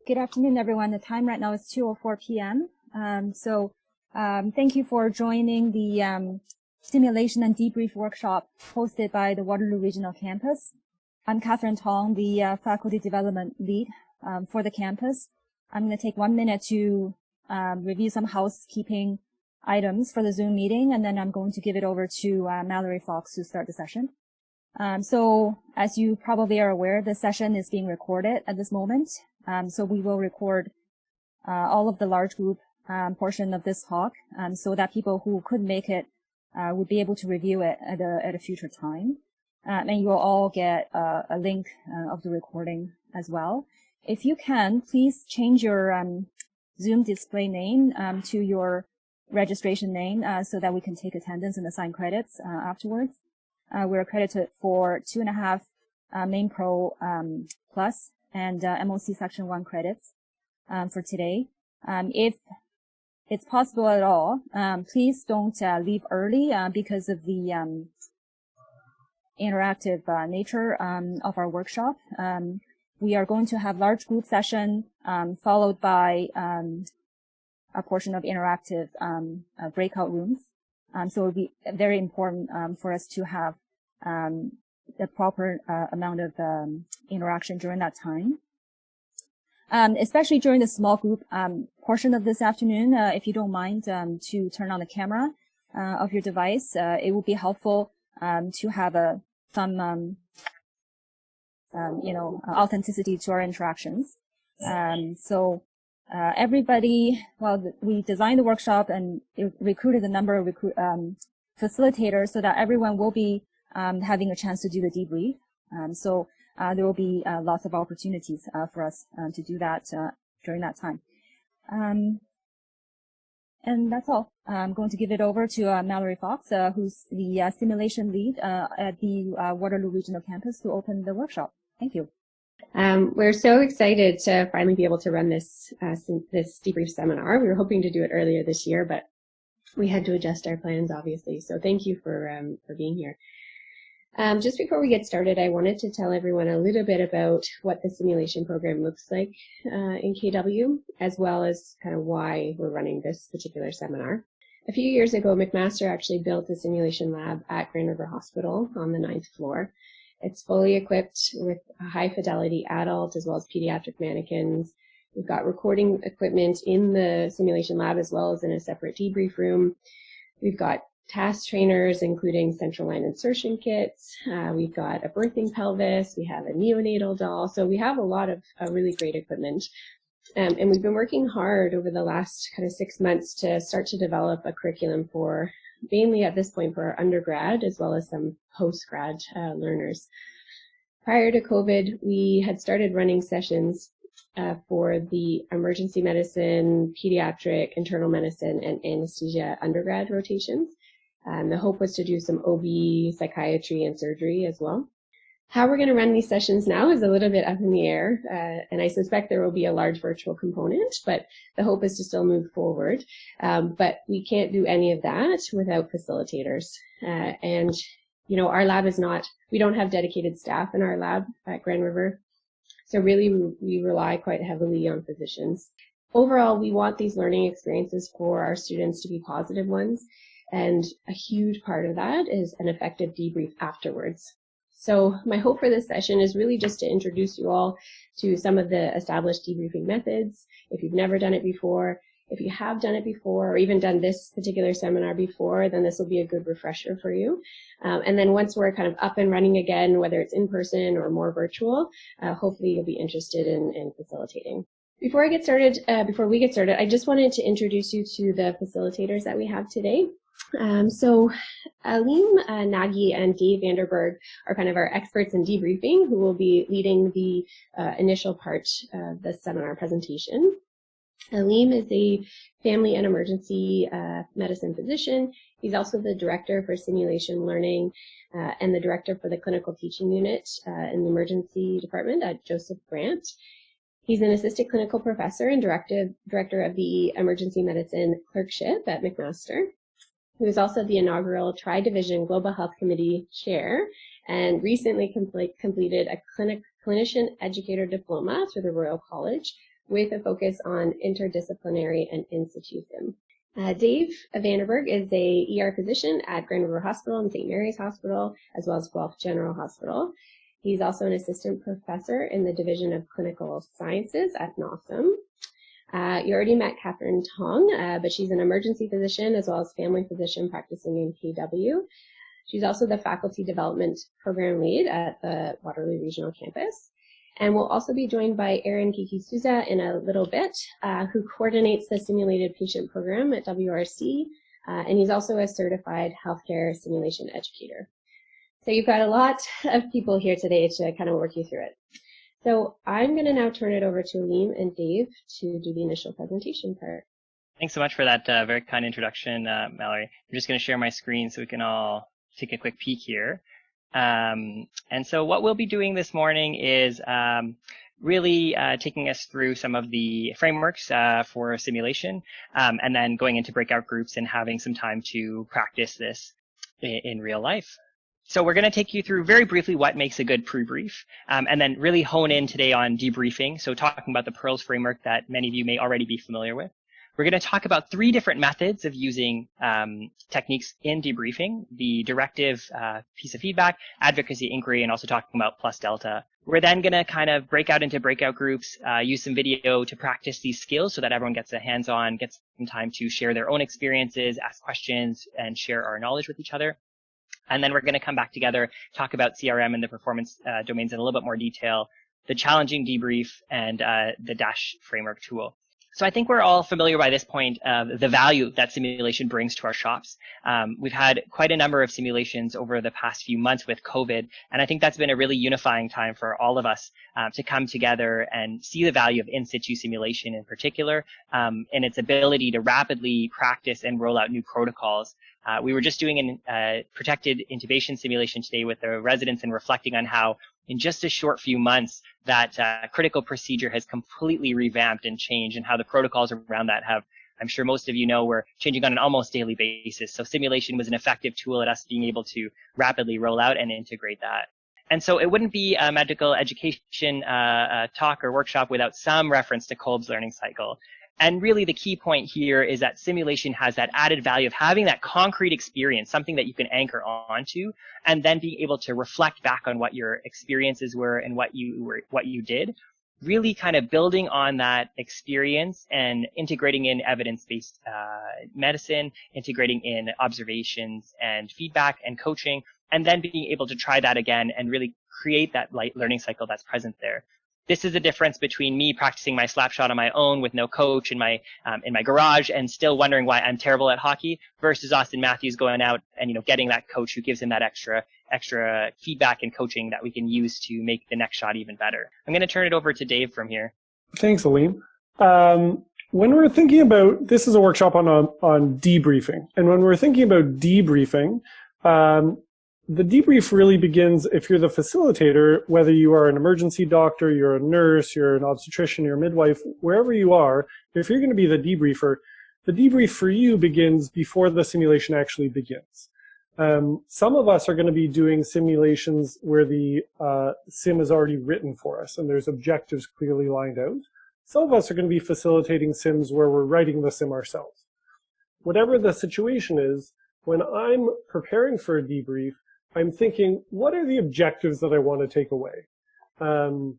Good afternoon, everyone. The time right now is 2:04 p.m. Thank you for joining the Simulation and Debrief workshop hosted by the Waterloo Regional Campus. I'm Catherine Tong, the Faculty Development Lead for the campus. I'm going to take 1 minute to review some housekeeping items for the Zoom meeting, and then I'm going to give it over to Mallory Fox to start the session. So as you probably are aware, the session is being recorded at this moment. So we will record all of the large group portion of this talk so that people who couldn't make it would be able to review it at a future time. And you will all get a link of the recording as well. If you can, please change your Zoom display name to your registration name so that we can take attendance and assign credits afterwards. We're accredited for 2.5 Main Pro Plus and MOC Section 1 credits for today. If it's possible at all, please don't leave early because of the interactive nature of our workshop. We are going to have large group session followed by a portion of interactive breakout rooms. So it will be very important for us to have the proper amount of interaction during that time. Especially during the small group portion of this afternoon, if you don't mind to turn on the camera of your device, it will be helpful to have some authenticity to our interactions. Everybody, we designed the workshop and recruited a number of facilitators so that everyone will be having a chance to do the debrief. There will be lots of opportunities for us to do that during that time. And that's all. I'm going to give it over to Mallory Fox, who's the simulation lead at the Waterloo Regional Campus, to open the workshop. Thank you. We're so excited to finally be able to run this debrief seminar. We were hoping to do it earlier this year, but we had to adjust our plans, obviously. So thank you for being here. Just before we get started, I wanted to tell everyone a little bit about what the simulation program looks like in KW, as well as kind of why we're running this particular seminar. A few years ago, McMaster actually built a simulation lab at Grand River Hospital on the 9th floor. It's fully equipped with a high fidelity adult as well as pediatric mannequins. We've got recording equipment in the simulation lab as well as in a separate debrief room. We've got task trainers, including central line insertion kits. We've got a birthing pelvis. We have a neonatal doll. So we have a lot of really great equipment. And we've been working hard over the last kind of 6 months to start to develop a curriculum for, mainly at this point, for our undergrad as well as some post-grad learners. Prior to COVID, we had started running sessions for the emergency medicine, pediatric, internal medicine, and anesthesia undergrad rotations. The hope was to do some OB, psychiatry, and surgery as well. How we're going to run these sessions now is a little bit up in the air, and I suspect there will be a large virtual component, but the hope is to still move forward. But we can't do any of that without facilitators. And, you know, our lab is not, we don't have dedicated staff in our lab at Grand River. So really, we rely quite heavily on physicians. Overall, we want these learning experiences for our students to be positive ones. And a huge part of that is an effective debrief afterwards. So my hope for this session is really just to introduce you all to some of the established debriefing methods. If you've never done it before, if you have done it before, or even done this particular seminar before, then this will be a good refresher for you. And then once we're kind of up and running again, whether it's in person or more virtual, hopefully you'll be interested in facilitating. Before we get started, I just wanted to introduce you to the facilitators that we have today. So Alim Nagy and Dave Vanderberg are kind of our experts in debriefing, who will be leading the initial part of the seminar presentation. Alim is a family and emergency medicine physician. He's also the director for simulation learning and the director for the clinical teaching unit in the emergency department at Joseph Brant. He's an assistant clinical professor and director of the emergency medicine clerkship at McMaster. who is also the inaugural Tri-Division Global Health Committee Chair and recently completed a Clinician Educator Diploma through the Royal College with a focus on interdisciplinary and in situ sim. Dave Vanderberg is a ER physician at Grand River Hospital and St. Mary's Hospital, as well as Guelph General Hospital. He's also an assistant professor in the Division of Clinical Sciences at NOSM. You already met Catherine Tong, but she's an emergency physician as well as family physician practicing in KW. She's also the faculty development program lead at the Waterloo Regional Campus. And we'll also be joined by Aaron Kiki Souza in a little bit, who coordinates the simulated patient program at WRC, and he's also a certified healthcare simulation educator. So you've got a lot of people here today to kind of work you through it. So I'm going to now turn it over to Aleem and Dave to do the initial presentation part. Thanks so much for that very kind introduction, Mallory. I'm just going to share my screen so we can all take a quick peek here. And so what we'll be doing this morning is really taking us through some of the frameworks for simulation, and then going into breakout groups and having some time to practice this in real life. So we're going to take you through very briefly what makes a good prebrief, and then really hone in today on debriefing. So talking about the PEARLS framework that many of you may already be familiar with. We're going to talk about 3 different methods of using techniques in debriefing: the directive piece of feedback, advocacy inquiry, and also talking about plus delta. We're then going to kind of break out into breakout groups, use some video to practice these skills so that everyone gets a hands-on, gets some time to share their own experiences, ask questions, and share our knowledge with each other. And then we're going to come back together, talk about CRM and the performance domains in a little bit more detail, the challenging debrief, and the DASH framework tool. So I think we're all familiar by this point of the value that simulation brings to our shops. We've had quite a number of simulations over the past few months with COVID, and I think that's been a really unifying time for all of us to come together and see the value of in situ simulation in particular, and its ability to rapidly practice and roll out new protocols. We were just doing a protected intubation simulation today with the residents and reflecting on how in just a short few months that critical procedure has completely revamped and changed, and how the protocols around that have, I'm sure most of you know, we're changing on an almost daily basis. So simulation was an effective tool at us being able to rapidly roll out and integrate that. And so it wouldn't be a medical education talk or workshop without some reference to Kolb's learning cycle. And really the key point here is that simulation has that added value of having that concrete experience, something that you can anchor onto, and then being able to reflect back on what your experiences were and what you did, really kind of building on that experience and integrating in evidence-based medicine, integrating in observations and feedback and coaching, and then being able to try that again and really create that learning cycle that's present there. This is the difference between me practicing my slap shot on my own with no coach in my garage and still wondering why I'm terrible at hockey, versus Austin Matthews going out and getting that coach who gives him that extra feedback and coaching that we can use to make the next shot even better. I'm going to turn it over to Dave from here. Thanks, Aleem. When we're thinking about, this is a workshop on debriefing, and when we're thinking about debriefing, the debrief really begins if you're the facilitator, whether you are an emergency doctor, you're a nurse, you're an obstetrician, you're a midwife, wherever you are, if you're going to be the debrief for you begins before the simulation actually begins. Some of us are going to be doing simulations where the sim is already written for us and there's objectives clearly lined out. Some of us are going to be facilitating sims where we're writing the sim ourselves. Whatever the situation is, when I'm preparing for a debrief, I'm thinking, what are the objectives that I want to take away? And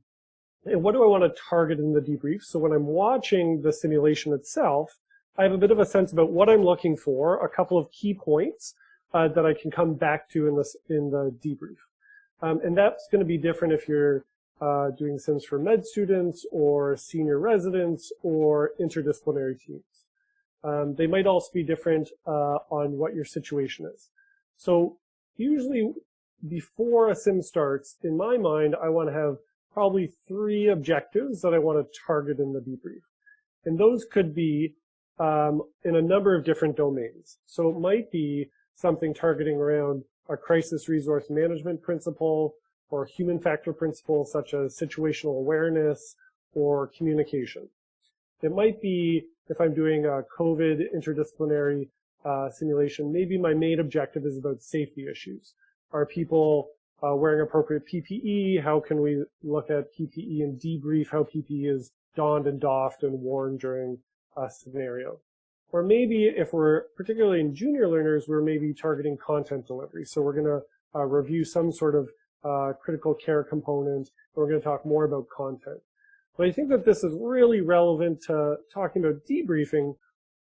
what do I want to target in the debrief? So when I'm watching the simulation itself, I have a bit of a sense about what I'm looking for, a couple of key points that I can come back to in the debrief. And that's going to be different if you're doing sims for med students or senior residents or interdisciplinary teams. They might also be different on what your situation is. So usually before a sim starts, in my mind, I want to have probably 3 objectives that I want to target in the debrief. And those could be in a number of different domains. So it might be something targeting around a crisis resource management principle or human factor principles such as situational awareness or communication. It might be, if I'm doing a COVID interdisciplinary simulation, maybe my main objective is about safety issues. Are people wearing appropriate PPE? How can we look at PPE and debrief how PPE is donned and doffed and worn during a scenario? Or maybe if we're particularly in junior learners, we're maybe targeting content delivery. So we're going to review some sort of critical care component. We're going to talk more about content. But I think that this is really relevant to talking about debriefing,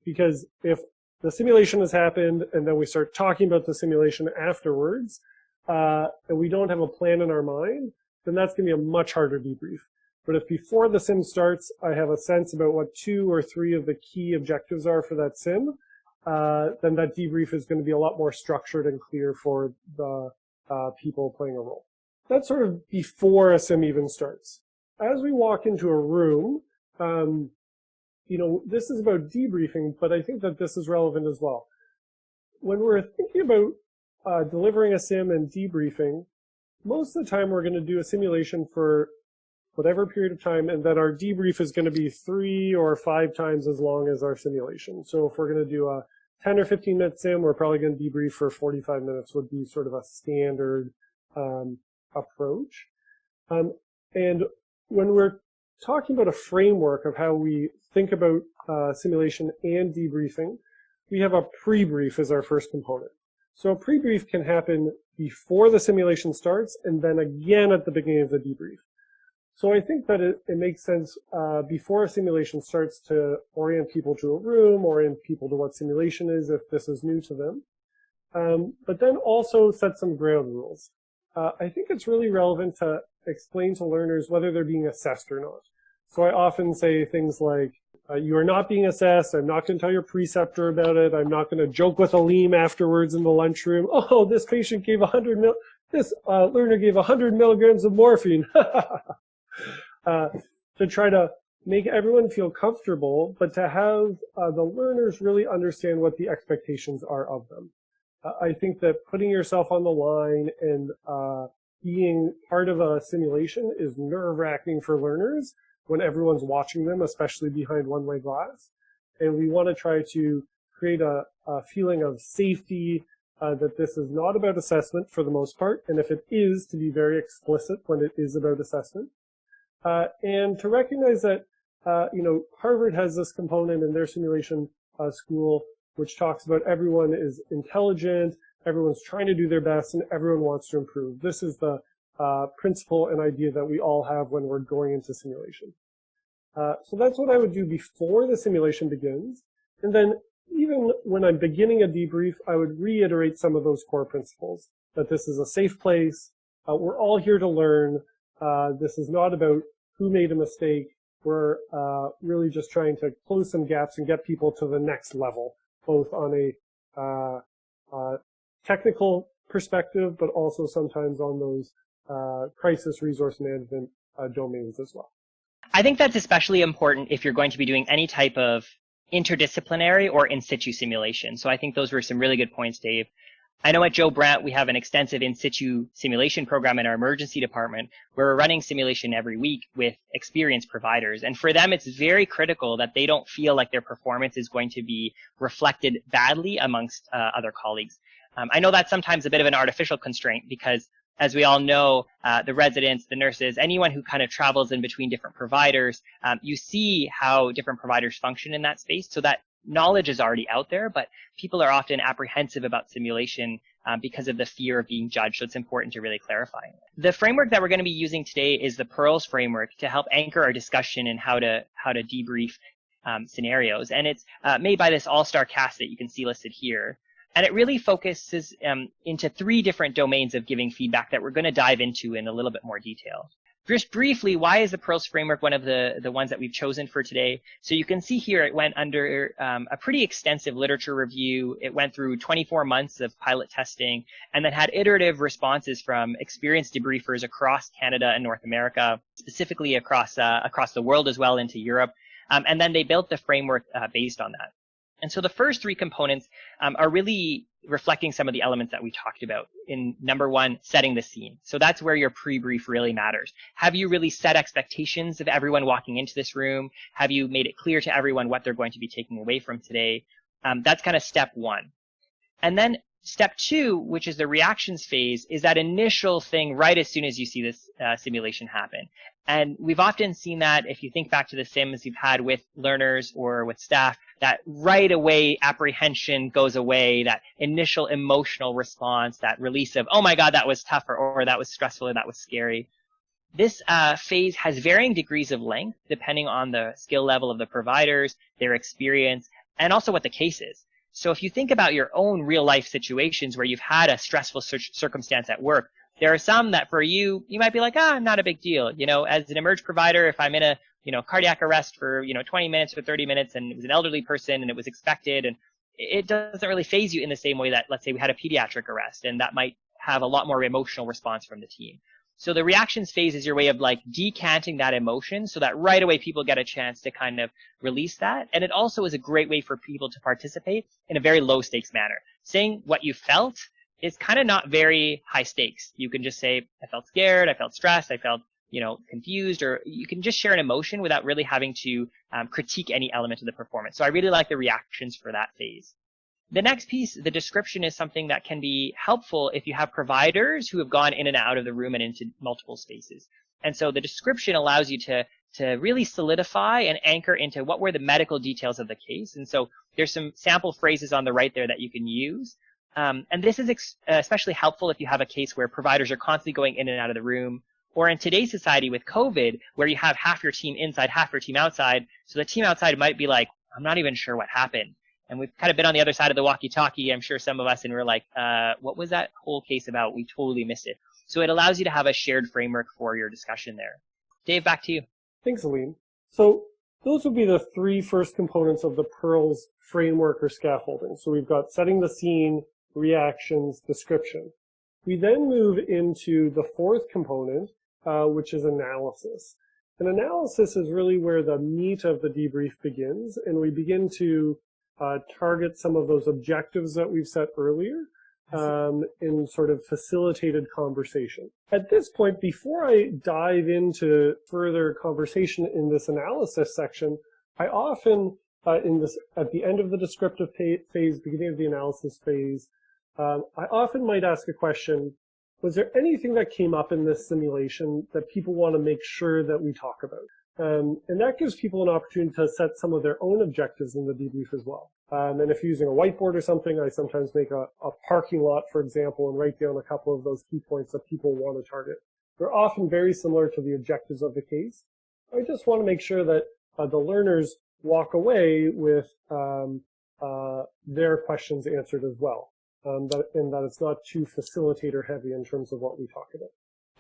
because if the simulation has happened and then we start talking about the simulation afterwards, and we don't have a plan in our mind, then that's going to be a much harder debrief. But if before the sim starts, I have a sense about what 2 or 3 of the key objectives are for that sim, then that debrief is going to be a lot more structured and clear for the people playing a role. That's sort of before a sim even starts. As we walk into a room, this is about debriefing, but I think that this is relevant as well. When we're thinking about delivering a sim and debriefing, most of the time we're going to do a simulation for whatever period of time, and then our debrief is going to be 3 or 5 times as long as our simulation. So if we're going to do a 10 or 15 minute sim, we're probably going to debrief for 45 minutes would be sort of a standard approach. And when we're talking about a framework of how we think about simulation and debriefing, we have a prebrief as our first component. So a prebrief can happen before the simulation starts and then again at the beginning of the debrief. So I think that it makes sense before a simulation starts to orient people to a room, orient people to what simulation is if this is new to them, but then also set some ground rules. I think it's really relevant to explain to learners whether they're being assessed or not. So I often say things like, you are not being assessed. I'm not going to tell your preceptor about it. I'm not going to joke with Aleem afterwards in the lunchroom. Oh, this patient gave this learner gave 100 milligrams of morphine. To try to make everyone feel comfortable, but to have the learners really understand what the expectations are of them. I think that putting yourself on the line and being part of a simulation is nerve-wracking for learners when everyone's watching them, especially behind one-way glass. And we want to try to create a feeling of safety, that this is not about assessment for the most part, and if it is, to be very explicit when it is about assessment. And to recognize that, Harvard has this component in their simulation school, which talks about everyone is intelligent, everyone's trying to do their best, and everyone wants to improve. This is the principle and idea that we all have when we're going into simulation. So that's what I would do before the simulation begins. And then even when I'm beginning a debrief, I would reiterate some of those core principles, that this is a safe place. We're all here to learn. This is not about who made a mistake. We're really just trying to close some gaps and get people to the next level, both on a technical perspective, but also sometimes on those crisis resource management domains as well. I think that's especially important if you're going to be doing any type of interdisciplinary or in situ simulation. So I think those were some really good points, Dave. I know at Joe Brant, we have an extensive in situ simulation program in our emergency department where we're running simulation every week with experienced providers. And for them, it's very critical that they don't feel like their performance is going to be reflected badly amongst other colleagues. I know that's sometimes a bit of an artificial constraint because, as we all know, the residents, the nurses, anyone who kind of travels in between different providers, you see how different providers function in that space. So that knowledge is already out there, but people are often apprehensive about simulation because of the fear of being judged. So it's important to really clarify. The framework that we're going to be using today is the PEARLS framework to help anchor our discussion in how to debrief scenarios. And it's made by this all-star cast that you can see listed here. And it really focuses into 3 different domains of giving feedback that we're going to dive into in a little bit more detail. Just briefly, why is the PEARLS framework one of the ones that we've chosen for today? So you can see here it went under a pretty extensive literature review. It went through 24 months of pilot testing and then had iterative responses from experienced debriefers across Canada and North America, specifically across the world as well into Europe. And then they built the framework based on that. And so the first 3 components are really reflecting some of the elements that we talked about. In number 1, setting the scene. So that's where your pre-brief really matters. Have you really set expectations of everyone walking into this room? Have you made it clear to everyone what they're going to be taking away from today? That's kind of step one. And then step two, which is the reactions phase, is that initial thing right as soon as you see this simulation happen. And we've often seen that if you think back to the sims you've had with learners or with staff, that right away apprehension goes away, that initial emotional response, that release of, oh my God, that was tough, or that was stressful, or that was scary. This phase has varying degrees of length depending on the skill level of the providers, their experience, and also what the case is. So if you think about your own real life situations where you've had a stressful circumstance at work, there are some that for you might be like, not a big deal. You know, as an emerge provider, if I'm in a, cardiac arrest for, 20 minutes or 30 minutes and it was an elderly person and it was expected, and it doesn't really phase you in the same way that, let's say we had a pediatric arrest, and that might have a lot more emotional response from the team. So the reactions phase is your way of like decanting that emotion so that right away people get a chance to kind of release that. And it also is a great way for people to participate in a very low stakes manner. Saying what you felt is kind of not very high stakes. You can just say, I felt scared, I felt stressed, I felt, confused, or you can just share an emotion without really having to critique any element of the performance. So I really like the reactions for that phase. The next piece, the description, is something that can be helpful if you have providers who have gone in and out of the room and into multiple spaces. And so the description allows you to really solidify and anchor into what were the medical details of the case. And so there's some sample phrases on the right there that you can use. And this is especially helpful if you have a case where providers are constantly going in and out of the room, or in today's society with COVID, where you have half your team inside, half your team outside. So the team outside might be like, I'm not even sure what happened. And we've kind of been on the other side of the walkie-talkie, I'm sure some of us, and we're like, what was that whole case about? We totally missed it. So it allows you to have a shared framework for your discussion there. Dave, back to you. Thanks, Aline. So those would be the three first components of the PEARLS framework or scaffolding. So we've got setting the scene, reactions, description. We then move into the fourth component, which is analysis. And analysis is really where the meat of the debrief begins, and we begin to target some of those objectives that we've set earlier in sort of facilitated conversation. At this point, before I dive into further conversation in this analysis section, I often, at the end of the descriptive phase, beginning of the analysis phase, I often might ask a question, was there anything that came up in this simulation that people want to make sure that we talk about? And that gives people an opportunity to set some of their own objectives in the debrief as well. And if you're using a whiteboard or something, I sometimes make a parking lot, for example, and write down a couple of those key points that people want to target. They're often very similar to the objectives of the case. I just want to make sure that the learners walk away with their questions answered as well, and that it's not too facilitator heavy in terms of what we talk about.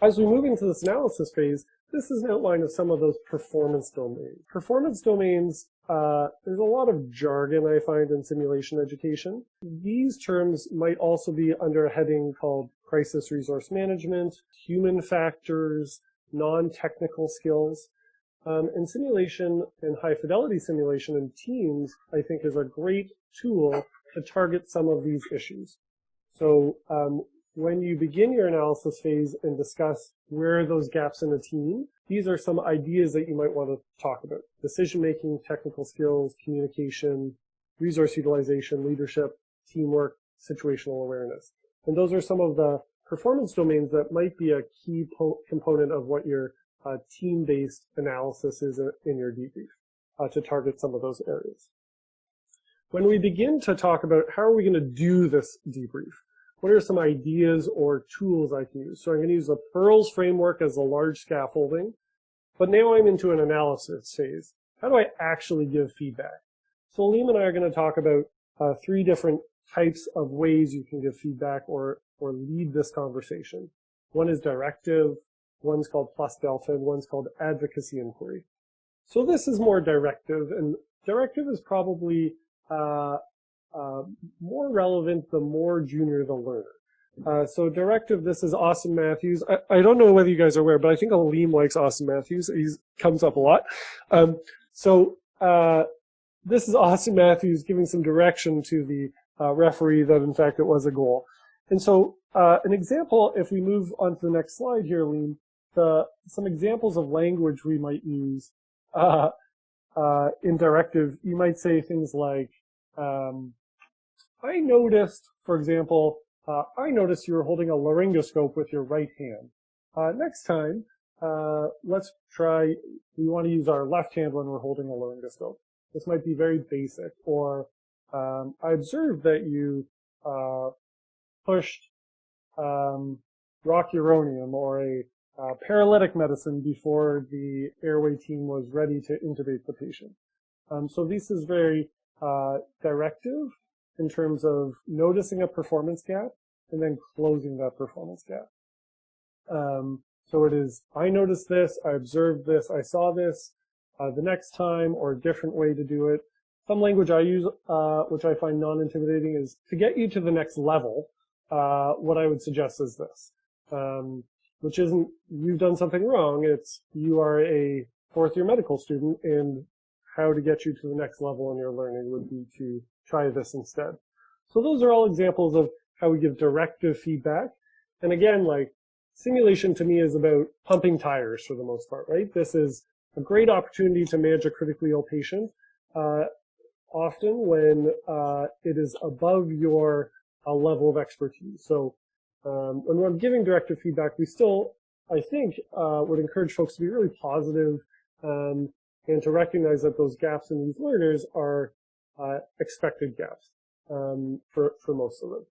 As we move into this analysis phase, this is an outline of some of those performance domains. Performance domains, there's a lot of jargon I find in simulation education. These terms might also be under a heading called crisis resource management, human factors, non-technical skills. And simulation and high fidelity simulation in teams, I think, is a great tool to target some of these issues. So when you begin your analysis phase and discuss where are those gaps in a team, these are some ideas that you might want to talk about. Decision-making, technical skills, communication, resource utilization, leadership, teamwork, situational awareness. And those are some of the performance domains that might be a key component of what your team-based analysis is in your debrief to target some of those areas. When we begin to talk about how are we going to do this debrief, what are some ideas or tools I can use? So I'm going to use the PEARLS framework as a large scaffolding, but now I'm into an analysis phase. How do I actually give feedback? So Liam and I are going to talk about three different types of ways you can give feedback or lead this conversation. One is directive, one's called plus delta, and one's called advocacy inquiry. So this is more directive, and directive is probably more relevant the more junior the learner. So directive, this is Austin Matthews. I don't know whether you guys are aware, but I think Aleem likes Austin Matthews. He comes up a lot. This is Austin Matthews giving some direction to the referee that in fact it was a goal. And so an example, if we move on to the next slide here, Aleem, some examples of language we might use in directive, you might say things like, I noticed, for example, I noticed you were holding a laryngoscope with your right hand. Next time, let's try, we want to use our left hand when we're holding a laryngoscope. This might be very basic. Or I observed that you pushed rocuronium or a paralytic medicine before the airway team was ready to intubate the patient. So this is very directive in terms of noticing a performance gap and then closing that performance gap. So it is, I noticed this, I observed this, I saw this, the next time, or a different way to do it. Some language I use, which I find non-intimidating, is to get you to the next level. What I would suggest is this, which isn't you've done something wrong, it's you are a fourth-year medical student, and how to get you to the next level in your learning would be to try this instead. So those are all examples of how we give directive feedback. And again, like, simulation to me is about pumping tires for the most part, right? This is a great opportunity to manage a critically ill patient, often when it is above your level of expertise. So when we're giving directive feedback, we still, I think, would encourage folks to be really positive, and to recognize that those gaps in these learners are expected gaps for most of them.